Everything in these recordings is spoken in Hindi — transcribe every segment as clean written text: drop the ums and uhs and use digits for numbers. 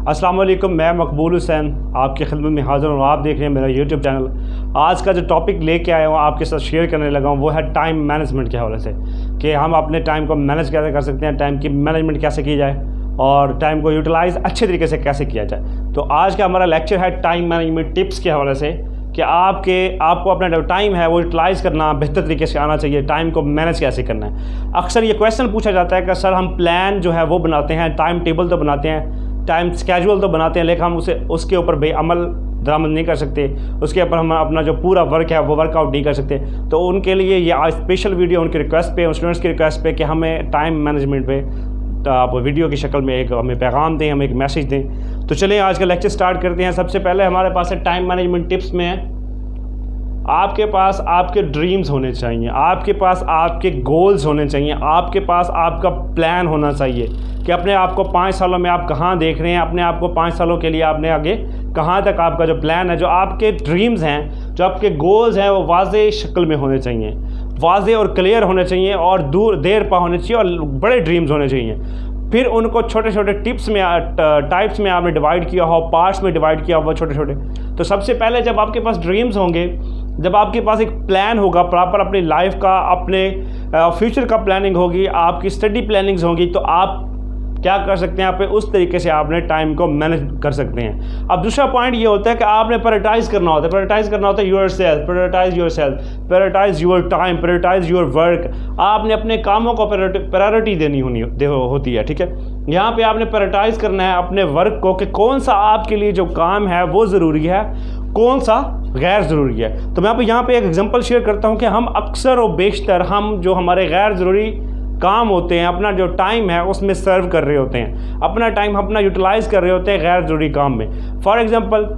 अस्सलाम वालेकुम, मैं मकबूल हुसैन आपकी खिदमत में हाज़िर हूँ। आप देख रहे हैं मेरा यूट्यूब चैनल। आज का जो टॉपिक लेके आया हूँ आपके साथ शेयर करने लगा हूँ वो है टाइम मैनेजमेंट के हवाले से, कि हम अपने टाइम को मैनेज कैसे कर सकते हैं, टाइम की मैनेजमेंट कैसे की जाए और टाइम को यूटिलाइज़ अच्छे तरीके से कैसे किया जाए। तो आज का हमारा लेक्चर है टाइम मैनेजमेंट टिप्स के हवाले से, कि आपको अपना जो टाइम है वो यूटिलाइज़ करना बेहतर तरीके से आना चाहिए, टाइम को मैनेज कैसे करना है। अक्सर ये क्वेश्चन पूछा जाता है कि सर हम प्लान जो है वो बनाते हैं, टाइम टेबल तो बनाते हैं, टाइम स्केड्यूल तो बनाते हैं, लेकिन हम उसके ऊपर बेअमल दरामद नहीं कर सकते, उसके ऊपर हम अपना जो पूरा वर्क है वो वर्कआउट नहीं कर सकते। तो उनके लिए ये आज स्पेशल वीडियो उनकी रिक्वेस्ट पे, स्टूडेंट्स की रिक्वेस्ट पे कि हमें टाइम मैनेजमेंट पे तो आप वीडियो की शक्ल में एक हमें पैगाम दें, हमें एक मैसेज दें। तो चलिए आज का लेक्चर स्टार्ट करते हैं। सबसे पहले हमारे पास है टाइम मैनेजमेंट टिप्स में है, आपके पास आपके ड्रीम्स होने चाहिए, आपके पास आपके गोल्स होने चाहिए, आपके पास आपका प्लान होना चाहिए कि अपने आप को 5 सालों में आप कहाँ देख रहे हैं, अपने आप को 5 सालों के लिए आपने आगे कहाँ तक आपका जो प्लान है, जो आपके ड्रीम्स हैं, जो आपके गोल्स हैं वो वाज़े शक्ल में होने चाहिए, वाज़े और क्लियर होने चाहिए और देर पा होने चाहिए और बड़े ड्रीम्स होने चाहिए। फिर उनको छोटे छोटे टिप्स में टाइप्स में आपने डिवाइड किया हो, पार्ट्स में डिवाइड किया हो छोटे छोटे। तो सबसे पहले जब आपके पास ड्रीम्स होंगे, जब आपके पास एक प्लान होगा प्रॉपर अपनी लाइफ का, अपने फ्यूचर का प्लानिंग होगी, आपकी स्टडी प्लानिंग्स होगी, तो आप क्या कर सकते हैं, आप उस तरीके से आपने टाइम को मैनेज कर सकते हैं। अब दूसरा पॉइंट ये होता है कि आपने प्रायोरिटाइज करना होता है, प्रायोरिटाइज करना होता है yourself, prioritise yourself, prioritise your time, prioritise your work. आपने अपने कामों को प्रायोरिटी देनी होती है, ठीक है। यहाँ पे आपने प्रायोरिटाइज करना है अपने वर्क को कि कौन सा आपके लिए जो काम है वो ज़रूरी है, कौन सा गैर ज़रूरी है। तो मैं यहाँ पे एक एग्जांपल शेयर करता हूँ कि हम अक्सर और बेशतर हम जो हमारे गैर ज़रूरी काम होते हैं, अपना जो टाइम है उसमें सर्व कर रहे होते हैं, अपना टाइम अपना यूटिलाइज़ कर रहे होते हैं गैर ज़रूरी काम में। For example,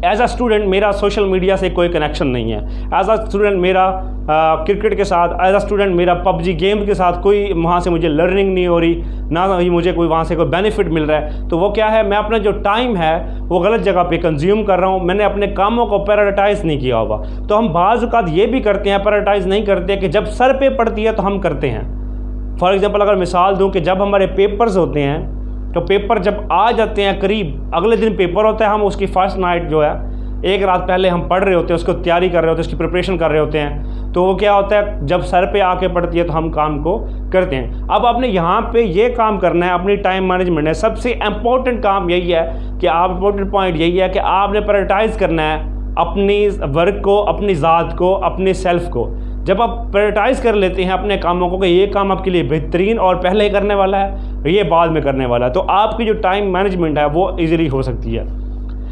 as a student मेरा सोशल मीडिया से कोई कनेक्शन नहीं है, एज अ स्टूडेंट मेरा क्रिकेट के साथ, एज अ स्टूडेंट मेरा पबजी गेम के साथ कोई वहाँ से मुझे लर्निंग नहीं हो रही, ना ही मुझे कोई वहाँ से कोई बेनिफिट मिल रहा है। तो वो क्या है, मैं अपना जो टाइम है वो गलत जगह पे कंज्यूम कर रहा हूँ, मैंने अपने कामों को प्रायोरिटाइज़ नहीं किया होगा। तो हम बाज़ औक़ात ये भी करते हैं, प्रायोरिटाइज़ नहीं करते कि जब सर पे पड़ती है तो हम करते हैं। फॉर एग्ज़ाम्पल अगर मिसाल दूँ कि जब हमारे पेपर्स होते हैं, तो पेपर जब आ जाते हैं करीब, अगले दिन पेपर होता है, हम उसकी फर्स्ट नाइट जो है एक रात पहले हम पढ़ रहे होते हैं, उसको तैयारी कर रहे होते हैं, उसकी प्रिपरेशन कर रहे होते हैं। तो वो क्या होता है, जब सर पे आके पड़ती है तो हम काम को करते हैं। अब आपने यहाँ पे ये काम करना है, अपनी टाइम मैनेजमेंट है। सबसे इम्पोर्टेंट काम यही है कि आप, इम्पोर्टेंट पॉइंट यही है कि आपने प्रायोरिटाइज़ करना है अपनी वर्क को, अपनी ज़ात को, अपने सेल्फ को। जब आप प्रायोरिटाइज़ कर लेते हैं अपने कामों को कि ये काम आपके लिए बेहतरीन और पहले ही करने वाला है, ये बाद में करने वाला है, तो आपकी जो टाइम मैनेजमेंट है वो ईज़िली हो सकती है।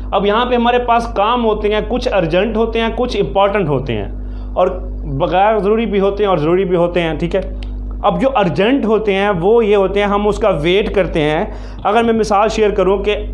अब यहाँ पे हमारे पास काम होते हैं, कुछ अर्जेंट होते हैं, कुछ इंपॉर्टेंट होते हैं और बगैर ज़रूरी भी होते हैं और ज़रूरी भी होते हैं, ठीक है। अब जो अर्जेंट होते हैं वो ये होते हैं, हम उसका वेट करते हैं। अगर मैं मिसाल शेयर करूँ कि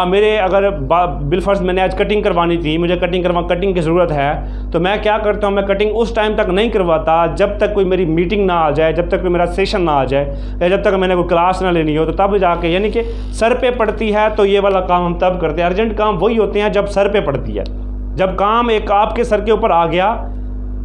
मेरे अगर बिलफर्ज मैंने आज कटिंग करवानी थी, मुझे कटिंग की ज़रूरत है, तो मैं क्या करता हूँ, मैं कटिंग उस टाइम तक नहीं करवाता जब तक कोई मेरी मीटिंग ना आ जाए, जब तक कोई मेरा सेशन ना आ जाए, या जब तक मैंने कोई क्लास ना लेनी हो, तो तब जाके, यानी कि सर पे पड़ती है तो ये वाला काम हम तब करते हैं। अर्जेंट काम वही होते हैं जब सर पे पड़ती है, जब काम एक आपके सर के ऊपर आ गया,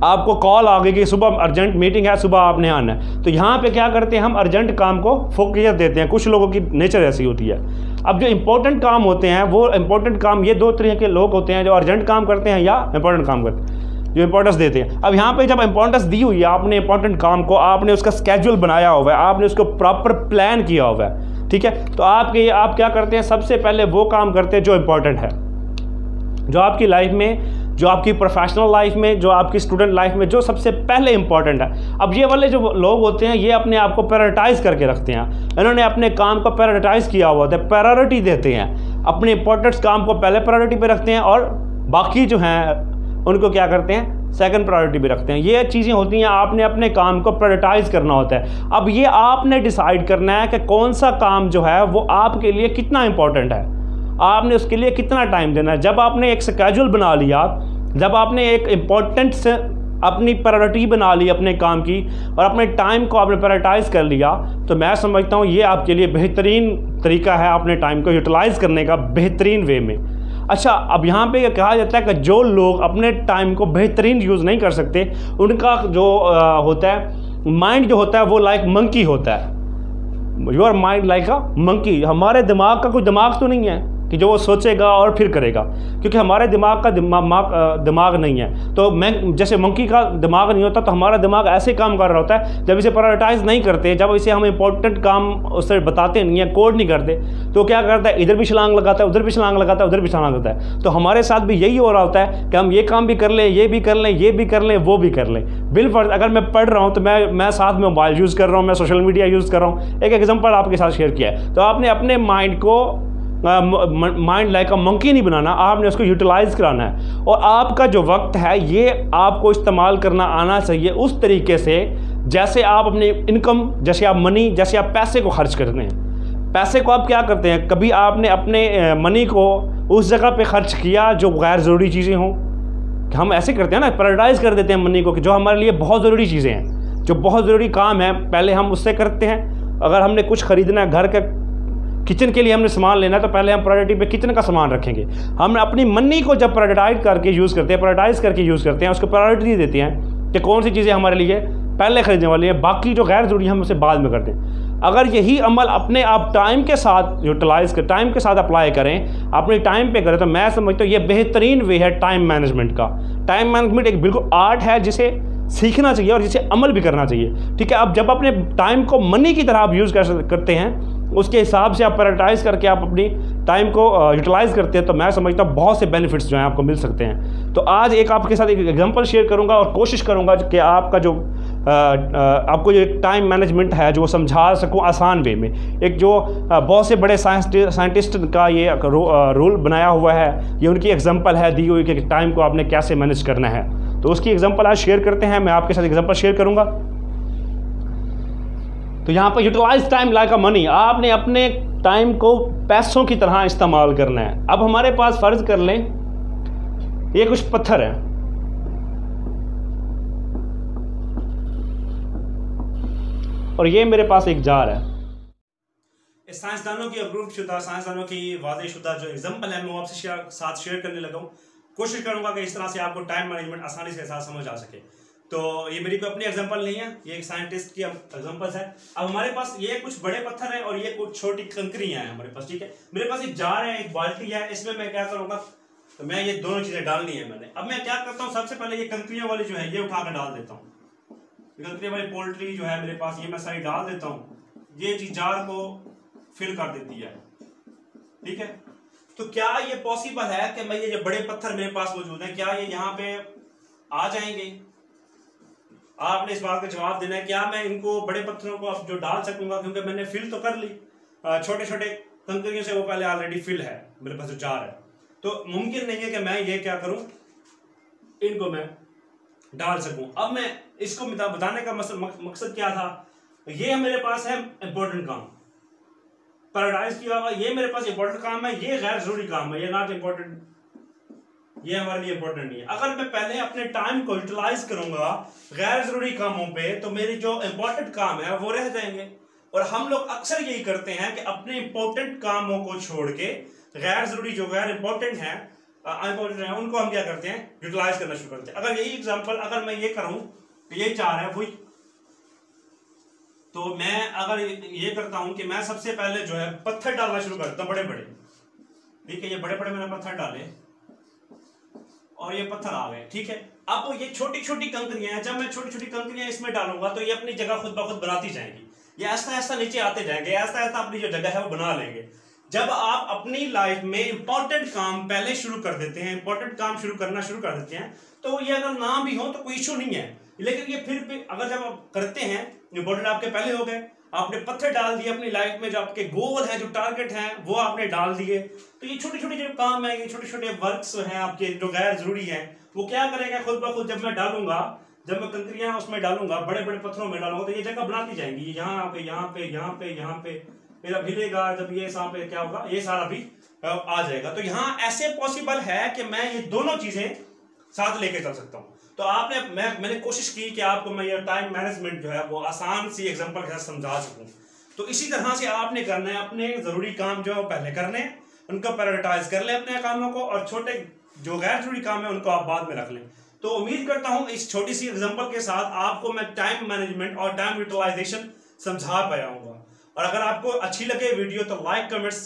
आपको कॉल आ गई कि सुबह अर्जेंट मीटिंग है, सुबह आपने आना है, तो यहाँ पे क्या करते हैं, हम अर्जेंट काम को फोकस देते हैं। कुछ लोगों की नेचर ऐसी होती है। अब जो इंपॉर्टेंट काम होते हैं, वो इंपॉर्टेंट काम, ये 2 तरह के लोग होते हैं, जो अर्जेंट काम करते हैं या इंपॉर्टेंट काम करते हैं, जो इंपॉर्टेंस देते हैं। अब यहाँ पे जब इंपॉर्टेंस दी हुई है, आपने इंपॉर्टेंट काम को, आपने उसका स्केड्यूल बनाया हुआ है, आपने उसको प्रॉपर प्लान किया हुआ है, ठीक है, तो आप क्या करते हैं, सबसे पहले वो काम करते हैं जो इंपॉर्टेंट है, जो आपकी लाइफ में, जो आपकी प्रोफेशनल लाइफ में, जो आपकी स्टूडेंट लाइफ में, जो सबसे पहले इंपॉर्टेंट है। अब ये वाले जो लोग होते हैं, ये अपने आप को प्रायोरिटाइज़ करके रखते हैं, इन्होंने अपने काम को प्रायोरिटाइज़ किया हुआ होता है, प्रायोरिटी देते हैं, अपने इंपॉर्टेंट काम को पहले प्रायोरिटी पे रखते हैं और बाकी जो हैं उनको क्या करते हैं, सेकंड प्रायोरिटी पे रखते हैं। ये चीज़ें होती हैं, आपने अपने काम को प्रायोरिटाइज़ करना होता है। अब ये आपने डिसाइड करना है कि कौन सा काम जो है वो आपके लिए कितना इंपॉर्टेंट है, आपने उसके लिए कितना टाइम देना है। जब आपने एक स्केड्यूल बना लिया, जब आपने एक इम्पोर्टेंट से अपनी प्रायोरिटी बना ली अपने काम की और अपने टाइम को आपने प्रायोरिटाइज़ कर लिया, तो मैं समझता हूँ ये आपके लिए बेहतरीन तरीका है अपने टाइम को यूटिलाइज़ करने का, बेहतरीन वे में। अच्छा, अब यहाँ पे कहा जाता है कि जो लोग अपने टाइम को बेहतरीन यूज़ नहीं कर सकते, उनका जो होता है माइंड, जो होता है वो लाइक मंकी होता है। Your mind like a monkey, हमारे दिमाग का कोई दिमाग तो नहीं है कि जो वो सोचेगा और फिर करेगा, क्योंकि हमारे दिमाग का दिमाग नहीं है। तो मैं जैसे मंकी का दिमाग नहीं होता, तो हमारा दिमाग ऐसे काम कर रहा होता है जब इसे प्रायोरिटाइज नहीं करते, जब इसे हम इंपॉर्टेंट काम उससे बताते नहीं है, कोड नहीं करते, तो क्या करता है, इधर भी छलांग लगाता है, उधर भी छलांग लगाता है, उधर भी छलांग लगाता है। तो हमारे साथ भी यही हो रहा होता है कि हम ये काम भी कर लें, ये भी कर लें, ये भी कर लें, वो भी कर लें। बिलफर्ज अगर मैं पढ़ रहा हूँ तो मैं साथ में मोबाइल यूज़ कर रहा हूँ, मैं सोशल मीडिया यूज़ कर रहा हूँ। एक एग्जाम्पल आपके साथ शेयर किया है। तो आपने अपने माइंड को माइंड लाइक अ मंकी नहीं बनाना, आपने उसको यूटिलाइज कराना है। और आपका जो वक्त है ये आपको इस्तेमाल करना आना चाहिए उस तरीके से जैसे आप अपनी इनकम, जैसे आप मनी, जैसे आप पैसे को खर्च करते हैं। पैसे को आप क्या करते हैं, कभी आपने अपने मनी को उस जगह पे खर्च किया जो गैर ज़रूरी चीज़ें हों। हम ऐसे करते हैं ना, प्रायोरिटाइज कर देते हैं मनी को कि जो हमारे लिए बहुत ज़रूरी चीज़ें हैं, जो बहुत ज़रूरी काम है, पहले हम उससे करते हैं। अगर हमने कुछ ख़रीदना है, घर का किचन के लिए हमने सामान लेना है, तो पहले हम प्रायोरिटी पे किचन का सामान रखेंगे। हम अपनी मनी को जब प्रायोरिटाइज करके यूज़ करते हैं, उसको प्रायोरिटी देते हैं कि कौन सी चीज़ें हमारे लिए पहले खरीदने वाली है, बाकी जो गैर ज़रूरी हम उसे बाद में करते हैं। अगर यही अमल अपने आप टाइम के साथ यूटिलाइज कर, टाइम के साथ अप्लाई करें, अपने टाइम पे करें, तो मैं समझता हूँ ये बेहतरीन वे है टाइम मैनेजमेंट का। टाइम मैनेजमेंट एक बिल्कुल आर्ट है जिसे सीखना चाहिए और जिसे अमल भी करना चाहिए। ठीक है, अब जब अपने टाइम को मनी की तरह आप यूज़ करते हैं, उसके हिसाब से आप प्रायोरिटाइज करके आप अपनी टाइम को यूटिलाइज़ करते हैं, तो मैं समझता हूँ बहुत से बेनिफिट्स जो हैं आपको मिल सकते हैं। तो आज एक आपके साथ एक एग्जांपल शेयर करूँगा और कोशिश करूँगा कि आपका जो आपको ये टाइम मैनेजमेंट है जो समझा सकूँ आसान वे में। एक जो बहुत से बड़े साइंटिस्ट का ये रूल बनाया हुआ है, ये उनकी एग्जांपल है दी हुई कि टाइम को आपने कैसे मैनेज करना है। तो उसकी एग्जांपल आज शेयर करते हैं, मैं आपके साथ एग्जांपल शेयर करूँगा। तो यहाँ पर utilise time like a money, आपने अपने टाइम को पैसों की तरह इस्तेमाल करना है। अब हमारे पास फ़र्ज़ कर लें ये कुछ पत्थर हैं, और ये मेरे पास एक जार है। साइंसदानों की अप्रूव शुदा, साइंसदानों की वाज़ेशुदा जो एग्जाम्पल है मैं वो आपसे साथ शेयर करने लगा हूँ। कोशिश करूँगा कि इस तरह से आपको टाइम मैनेजमेंट आसानी से साथ समझ आ सके। तो ये मेरी कोई अपनी एग्जांपल नहीं है, ये एक साइंटिस्ट की एग्जांपल्स है। अब हमारे पास ये कुछ बड़े पत्थर हैं और ये कुछ छोटी कंकरियां हैं हमारे पास। ठीक है, मेरे पास एक जार है, एक बाल्टी है, इसमें मैं क्या करूँगा, तो मैं ये दोनों चीज़ें डालनी है मैंने। अब मैं क्या करता हूँ, सबसे पहले ये कंकरियां वाली जो है ये उठा कर डाल देता हूँ। कंकरियां वाली पोल्ट्री जो है मेरे पास, ये मैं सारी डाल देता हूँ। ये चीज़ जार को फिल कर देती है। ठीक है, तो क्या ये पॉसिबल है कि मैं ये जो बड़े पत्थर मेरे पास मौजूद हैं, क्या ये यहाँ पे आ जाएंगे? आपने इस बात का जवाब देना है, क्या मैं इनको बड़े पत्थरों को अब जो डाल सकूंगा, क्योंकि मैंने फिल तो कर ली, छोटे छोटे कंकरियों से वो पहले ऑलरेडी फिल है मेरे पास जो जार है। तो मुमकिन नहीं है कि मैं ये क्या करूं, इनको मैं डाल सकूं। अब मैं इसको बताने का मकसद क्या था, ये मेरे पास है इंपॉर्टेंट काम, पैराडाइज किया हुआ, ये मेरे पास इंपॉर्टेंट काम है, ये गैर जरूरी काम है, ये नॉट इंपॉर्टेंट, ये हमारे लिए इंपॉर्टेंट नहीं है। अगर मैं पहले अपने टाइम को यूटिलाइज करूंगा गैर जरूरी कामों पे, तो मेरी जो इंपॉर्टेंट काम है वो रह जाएंगे। और हम लोग अक्सर यही करते हैं कि अपने इंपॉर्टेंट कामों को छोड़ के गैर जरूरी जो गैर इंपॉर्टेंट है उनको हम क्या करते हैं, यूटिलाइज करना शुरू करते हैं। अगर यही एग्जाम्पल अगर मैं ये करूं तो यही चार है वही, तो मैं अगर ये करता हूं कि मैं सबसे पहले जो है पत्थर डालना शुरू करता हूं, बड़े बड़े। ठीक है, ये बड़े बड़े मैंने पत्थर डाले और ये पत्थर आ गए। ठीक है, अब ये छोटी छोटी कंकरियां हैं, जब मैं छोटी छोटी कंकरियां इसमें डालूंगा तो ये अपनी जगह खुद ब खुद बनाती जाएंगी, ये ऐसा ऐसा नीचे आते जाएंगे, ऐसा ऐसा अपनी जो जगह है वो बना लेंगे। जब आप अपनी लाइफ में इंपॉर्टेंट काम पहले शुरू कर देते हैं, इंपॉर्टेंट काम शुरू करना शुरू कर देते हैं, तो ये अगर ना भी हो तो कोई इशू नहीं है, लेकिन ये फिर भी अगर जब आप करते हैं, इंपॉर्टेंट आपके पहले हो गए, आपने पत्थर डाल दिए अपनी लाइफ में, जो आपके गोल हैं, जो टारगेट हैं वो आपने डाल दिए, तो ये छोटे छोटे जो काम है, ये छोटे छोटे वर्क्स हैं आपके जो गैर जरूरी हैं, वो क्या करेंगे खुद ब खुद। जब मैं डालूंगा, जब मैं कंकरियां उसमें डालूंगा, बड़े बड़े पत्थरों में डालूंगा, तो ये जगह बनाती जाएंगी, यहाँ पे यहाँ पे यहाँ पे यहाँ पे, फिर अब हिलेगा, जब ये यहाँ पे क्या होगा, ये सारा भी आ जाएगा। तो यहाँ ऐसे पॉसिबल है कि मैं ये दोनों चीजें साथ लेके चल सकता हूँ। तो आपने मैंने कोशिश की कि आपको मैं ये टाइम मैनेजमेंट जो है वो आसान सी एग्जांपल के साथ समझा सकूं। तो इसी तरह से आपने करना है, अपने जरूरी काम जो है पहले करने, उनको प्रायोरिटाइज कर लें अपने कामों को, और छोटे जो गैर जरूरी काम है उनको आप बाद में रख लें। तो उम्मीद करता हूं इस छोटी सी एग्जांपल के साथ आपको मैं टाइम मैनेजमेंट और टाइम यूटिलाइजेशन समझा पाया हूँ। और अगर आपको अच्छी लगे वीडियो तो लाइक कमेंट्स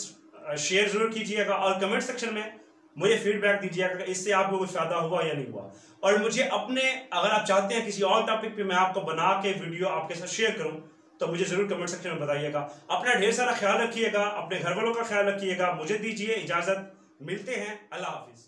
शेयर जरूर कीजिएगा और कमेंट सेक्शन में मुझे फीडबैक दीजिएगा कि इससे आपको कुछ फायदा हुआ या नहीं हुआ। और मुझे अपने, अगर आप चाहते हैं किसी और टॉपिक पे मैं आपको बना के वीडियो आपके साथ शेयर करूं तो मुझे जरूर कमेंट सेक्शन में बताइएगा। अपना ढेर सारा ख्याल रखिएगा, अपने घर वालों का ख्याल रखिएगा। मुझे दीजिए इजाजत, मिलते हैं, अल्लाह हाफिज।